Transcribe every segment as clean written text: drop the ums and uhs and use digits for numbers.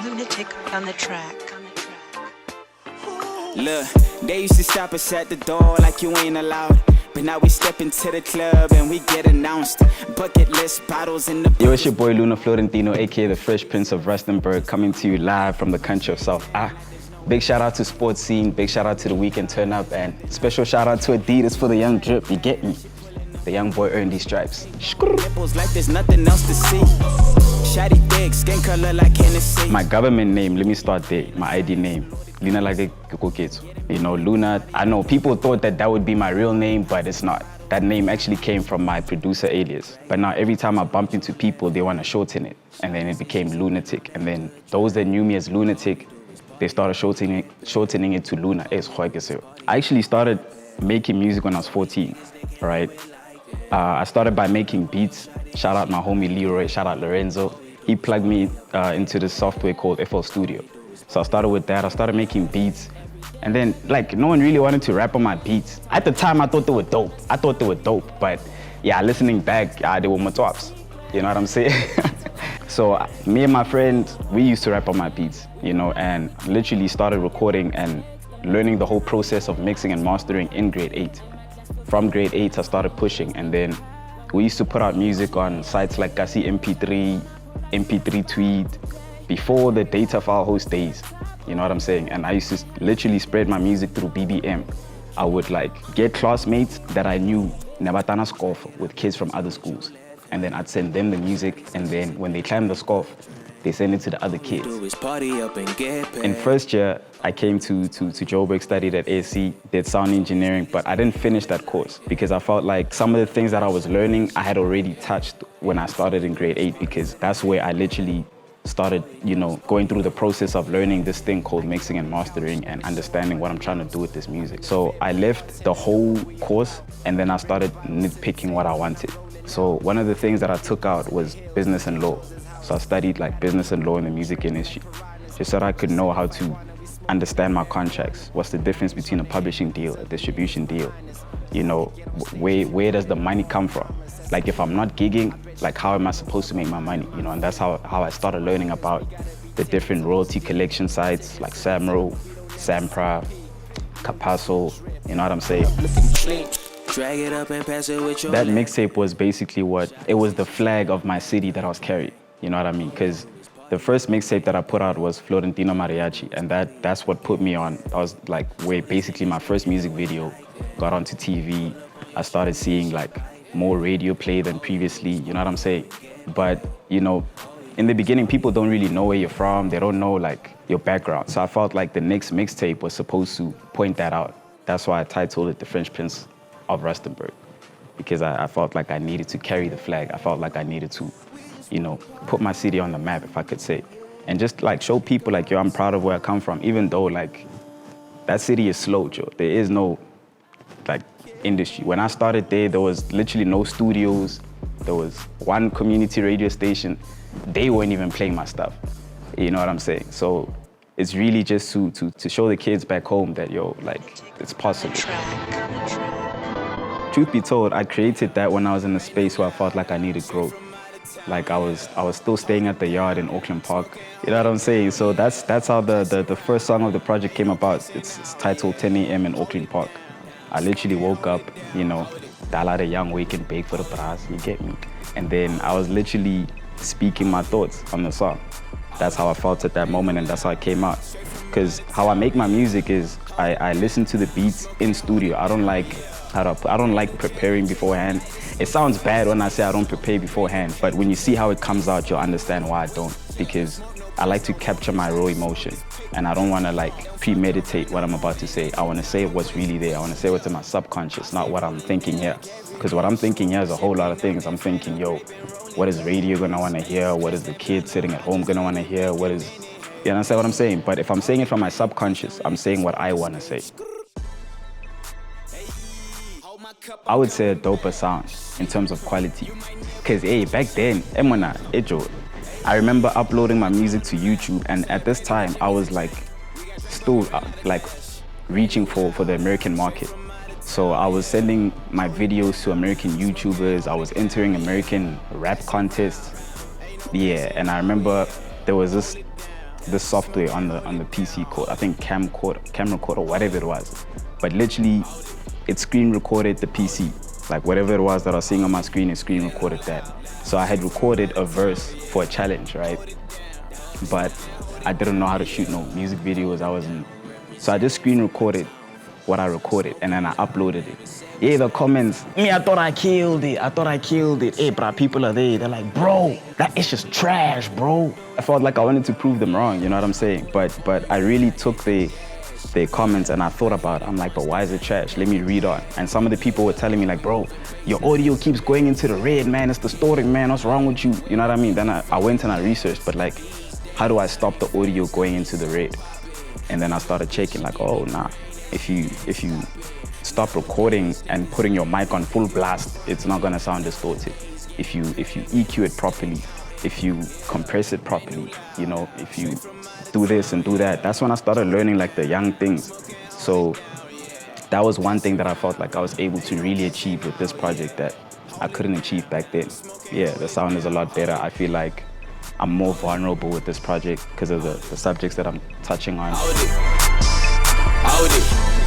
Lunatic on the track. Look, they used to stop us at the door like you ain't allowed. But now we step into the club and we get announced. Bucket list bottles in the... Yo, it's your boy Luna Florentino, aka the Fresh Prince of Rustenburg, coming to you live from the country of South. Big shout out to Sports Scene, big shout out to the Weekend Turn Up, and special shout out to Adidas for the young drip, you get me? The young boy earned these stripes. Like there's nothing else to see. Shady dick, skin color like Hennessy. My government name, let me start there, my ID name. Luna like Koketso. You know, Luna, I know people thought that would be my real name, but it's not. That name actually came from my producer alias. But now every time I bump into people, they want to shorten it. And then it became Lunatic. And then those that knew me as Lunatic, they started shortening it to Luna. I actually started making music when I was 14, right? I started by making beats. Shout out my homie Leroy, shout out Lorenzo. He plugged me into this software called FL Studio. So I started with that, I started making beats. And then, like, no one really wanted to rap on my beats. At the time, I thought they were dope. But yeah, listening back, they were matops. You know what I'm saying? So me and my friend, we used to rap on my beats, you know, and literally started recording and learning the whole process of mixing and mastering in grade 8. From grade 8, I started pushing, and then we used to put out music on sites like Kasi MP3, MP3 Tweet, before the data file host days, you know what I'm saying? And I used to literally spread my music through BBM. I would like get classmates that I knew Nabatana scoff with kids from other schools. And then I'd send them the music, and then when they climb the scoff, they send it to the other kids. In first year, I came to Joburg, studied at AC, did sound engineering, but I didn't finish that course because I felt like some of the things that I was learning, I had already touched when I started in grade 8, because that's where I literally started, you know, going through the process of learning this thing called mixing and mastering and understanding what I'm trying to do with this music. So I left the whole course and then I started nitpicking what I wanted. So one of the things that I took out was business and law. So I studied like business and law in the music industry, just so that I could know how to understand my contracts. What's the difference between a publishing deal, a distribution deal? You know, where does the money come from? Like if I'm not gigging, like how am I supposed to make my money? You know, and that's how I started learning about the different royalty collection sites like Samro, Sampra, Capasso, you know what I'm saying? Drag it up and pass it with your that mixtape was basically it was the flag of my city that I was carrying, you know what I mean? Because the first mixtape that I put out was Florentino Mariachi, and that's what put me on. I was like, where basically my first music video got onto TV. I started seeing like more radio play than previously, you know what I'm saying? But, you know, in the beginning, people don't really know where you're from. They don't know like your background. So I felt like the next mixtape was supposed to point that out. That's why I titled it The French Prince of Rustenburg, because I felt like I needed to carry the flag. I felt like I needed to, you know, put my city on the map, if I could say, and just like show people like, yo, I'm proud of where I come from, even though like that city is slow, Joe. There is no like industry. When I started there was literally no studios. There was one community radio station. They weren't even playing my stuff. You know what I'm saying? So it's really just to show the kids back home that, yo, like, it's possible. Truth be told, I created that when I was in a space where I felt like I needed growth. Like I was still staying at the yard in Auckland Park. You know what I'm saying? So that's how the first song of the project came about. It's titled 10 a.m. in Auckland Park. I literally woke up, you know, Dala the young wake and bake for the brass, you get me? And then I was literally speaking my thoughts on the song. That's how I felt at that moment, and that's how it came out. Because how I make my music is I listen to the beats in studio. I don't like preparing beforehand. It sounds bad when I say I don't prepare beforehand, but when you see how it comes out, you'll understand why I don't. Because I like to capture my raw emotion, and I don't want to like premeditate what I'm about to say. I want to say what's really there. I want to say what's in my subconscious, not what I'm thinking here. Because what I'm thinking here is a whole lot of things. I'm thinking, yo, what is radio gonna want to hear? What is the kid sitting at home gonna want to hear? You understand what I'm saying? But if I'm saying it from my subconscious, I'm saying what I want to say. I would say a doper sound in terms of quality. Because, hey, back then, I remember uploading my music to YouTube, and at this time, I was like, still like reaching for the American market. So I was sending my videos to American YouTubers. I was entering American rap contests. Yeah, and I remember there was this this software on the PC called, I think camcorder, whatever it was. But literally, it screen recorded the PC. Like whatever it was that I was seeing on my screen, it screen recorded that. So I had recorded a verse for a challenge, right? But I didn't know how to shoot no music videos. So I just screen recorded what I recorded and then I uploaded it. Yeah, the comments, I thought I killed it. Hey, bruh, people are there. They're like, bro, that is just trash, bro. I felt like I wanted to prove them wrong, you know what I'm saying? But I really took their comments and I thought about it. I'm like, but why is it trash? Let me read on. And some of the people were telling me like, bro, your audio keeps going into the red, man. It's distorting, man. What's wrong with you? You know what I mean? Then I went and I researched, but like, how do I stop the audio going into the red? And then I started checking like, oh, nah. If you stop recording and putting your mic on full blast, it's not gonna sound distorted. If you EQ it properly, if you compress it properly, you know, if you do this and do that, that's when I started learning like the young things. So that was one thing that I felt like I was able to really achieve with this project that I couldn't achieve back then. Yeah, the sound is a lot better. I feel like I'm more vulnerable with this project because of the subjects that I'm touching on.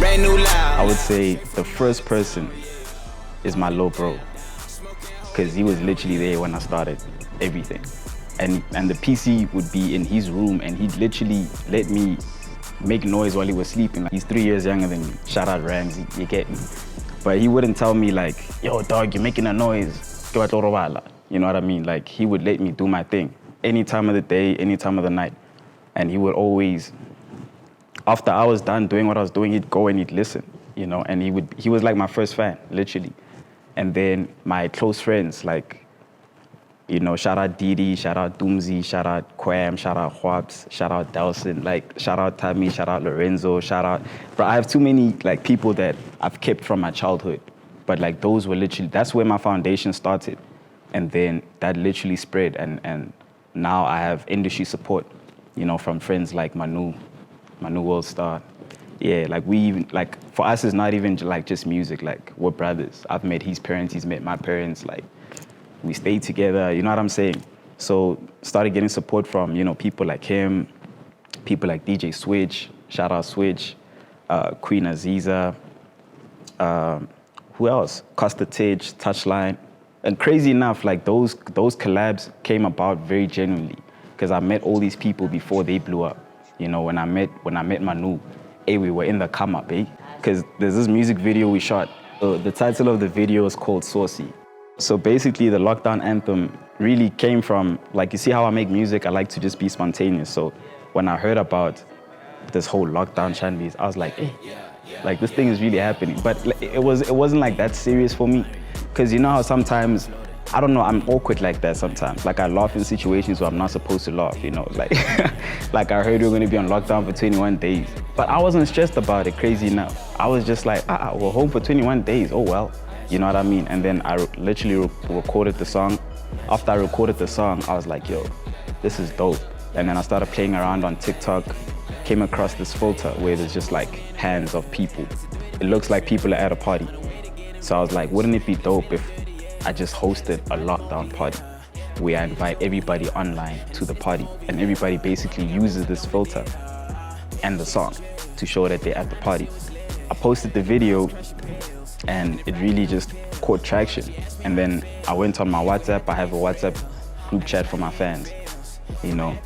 I would say the first person is my little bro, because he was literally there when I started everything. And the PC would be in his room and he'd literally let me make noise while he was sleeping. He's 3 years younger than me. Shout out Ramsey, you get me? But he wouldn't tell me like, yo dog, you're making a noise. You know what I mean? Like he would let me do my thing any time of the day, any time of the night. And he would always, after I was done doing what I was doing, he'd go and he'd listen, you know, and he was like my first fan, literally. And then my close friends, like, you know, shout out Didi, shout out Doomsy, shout out Quam, shout out Hwaps, shout out Delson, like, shout out Tammy, shout out Lorenzo, shout out, but I have too many, like, people that I've kept from my childhood. But, like, those were literally, that's where my foundation started. And then that literally spread, and now I have industry support, you know, from friends like Manu World Star. Yeah, like we even, like, for us, it's not even like just music, like, we're brothers. I've met his parents, he's met my parents, like, we stayed together, you know what I'm saying? So started getting support from, you know, people like him, people like DJ Switch, shout out Switch, Queen Aziza, who else? Costa Titch, Touchline. And crazy enough, like those collabs came about very genuinely, because I met all these people before they blew up. You know, when I met Manu, we were in the come up, because there's this music video we shot. The title of the video is called Saucy. So basically the lockdown anthem really came from, like, you see how I make music, I like to just be spontaneous. So when I heard about this whole lockdown shandies, I was like, hey, like this thing is really happening. But it wasn't like that serious for me, because you know how sometimes, I don't know, I'm awkward like that sometimes. Like I laugh in situations where I'm not supposed to laugh, you know, like, like I heard we were gonna be on lockdown for 21 days. But I wasn't stressed about it, crazy enough. I was just like, we're home for 21 days, oh well. You know what I mean? And then I literally recorded the song. After I recorded the song, I was like, yo, this is dope. And then I started playing around on TikTok, came across this filter where there's just like hands of people. It looks like people are at a party. So I was like, wouldn't it be dope if I just hosted a lockdown party where I invite everybody online to the party and everybody basically uses this filter and the song to show that they're at the party. I posted the video and it really just caught traction. And then I went on my WhatsApp. I have a WhatsApp group chat for my fans, you know.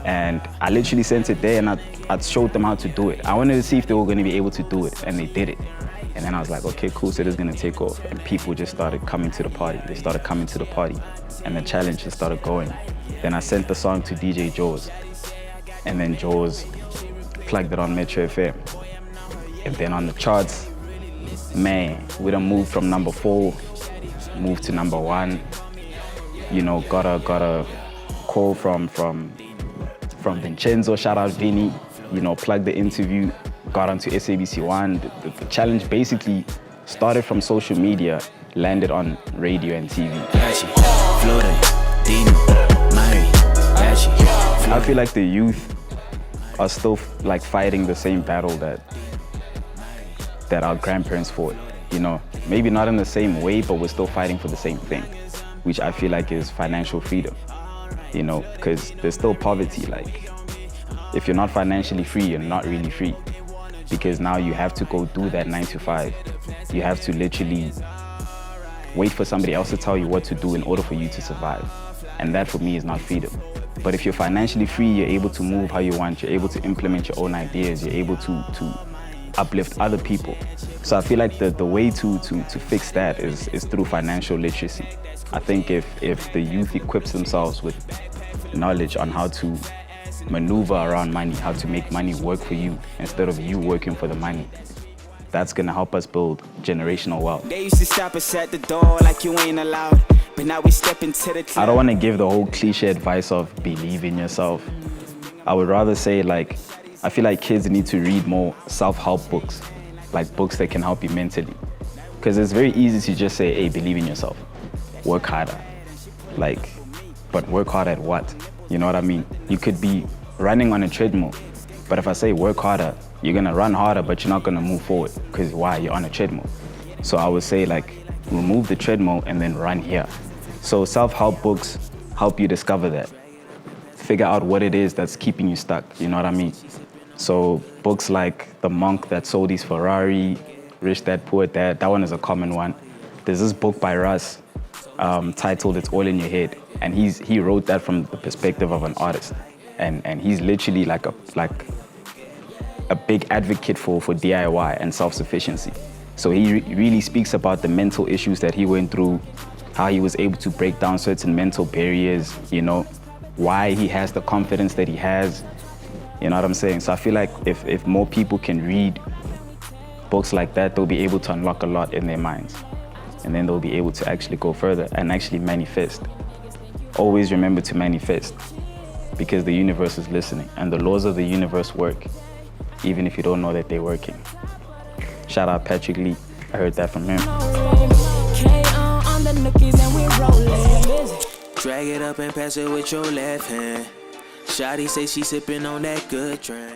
And I literally sent it there and I showed them how to do it. I wanted to see if they were gonna be able to do it, and they did it. And then I was like, okay, cool, so this is gonna take off. And people just started coming to the party. They started coming to the party and the challenge just started going. Then I sent the song to DJ Jawz, and then Jawz plugged it on Metro FM. And then on the charts, man, we done moved from number 4, moved to number 1. You know, got a call from Vincenzo, shout out Vinny, you know, plugged the interview, got onto SABC1. The challenge basically started from social media, landed on radio and TV. I feel like the youth are still like fighting the same battle that our grandparents fought, you know. Maybe not in the same way, but we're still fighting for the same thing, which I feel like is financial freedom, you know, because there's still poverty. Like, if you're not financially free, you're not really free. Because now you have to go do that 9 to 5. You have to literally wait for somebody else to tell you what to do in order for you to survive. And that for me is not freedom. But if you're financially free, you're able to move how you want, you're able to implement your own ideas, you're able to uplift other people. So I feel like the way to fix that is through financial literacy. I think if the youth equips themselves with knowledge on how to maneuver around money, how to make money work for you instead of you working for the money, that's gonna help us build generational wealth. They used to stop us at the door like you ain't allowed, but now we step into the club. I don't want to give the whole cliche advice of believe in yourself. I would rather say, like, I feel like kids need to read more self-help books, like books that can help you mentally. Because it's very easy to just say, hey, believe in yourself, work harder. Like, but work hard at what? You know what I mean? You could be running on a treadmill, but if I say work harder, you're gonna run harder, but you're not gonna move forward. Because why? You're on a treadmill. So I would say, like, remove the treadmill and then run here. So self-help books help you discover that. Figure out what it is that's keeping you stuck, you know what I mean? So books like The Monk That Sold His Ferrari, Rich Dad Poor Dad, that one is a common one. There's this book by Russ titled It's All in Your Head. And he wrote that from the perspective of an artist. And he's literally like a big advocate for DIY and self-sufficiency. So he really speaks about the mental issues that he went through, how he was able to break down certain mental barriers, you know, why he has the confidence that he has, you know what I'm saying? So I feel like if more people can read books like that, they'll be able to unlock a lot in their minds. And then they'll be able to actually go further and actually manifest. Always remember to manifest, because the universe is listening and the laws of the universe work, even if you don't know that they're working. Shout out Patrick Lee, I heard that from him. Drag it up and pass it with your left hand. Shawty say she sipping on that good drink.